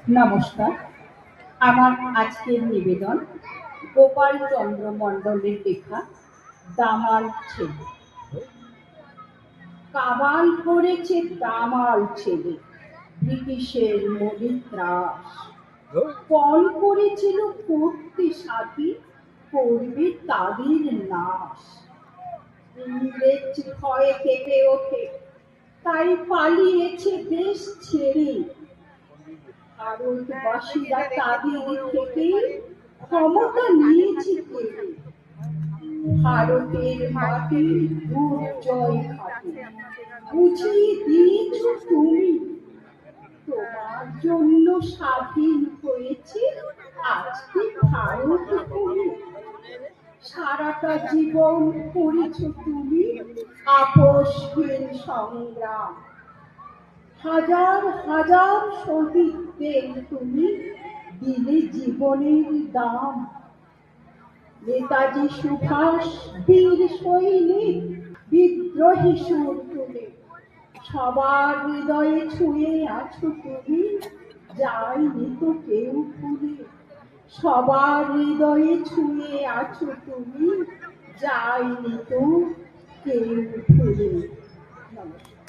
নমস্কার। আমার আজকের নিবেদন গোপাল চন্দ্র মণ্ডলের লেখা দামাল ছেলে। কামাল করেছে দামাল ছেলে, ব্রিটিশের মণিত্রাস। পণ করেছিল করতে সাথী, করবে তাদের নাশ। ইংরেজ ভয়ে কেঁপে ওঠে, তাই পালিয়েছে দেশ ছেড়ে। ভারতবাসীরা তাদের থেকে ক্ষমতা নিয়েছে কেড়ে। ভারতের মাটির দুর্জয় ঘাটে বুঝিয়ে দিয়েছ তুমি, তোমার জন্য স্বাধীন হয়েছে আজকে ভারত ভূমি। সারাটা জীবন করেছ তুমি আপোষহীন সংগ্রাম, হাজার হাজার শহীদদের তুমি দিলে জীবনের দাম। নেতাজি সুভাষ বীর সৈনিক বিদ্রোহী সুর তুলে সবার হৃদয়ে ছুঁয়ে আছো তুমি, যায়নি তো কেউ ভুলে। সবার হৃদয়ে ছুঁয়ে আছো তুমি, যায়নি তো কেউ ভুলে। নমস্কার।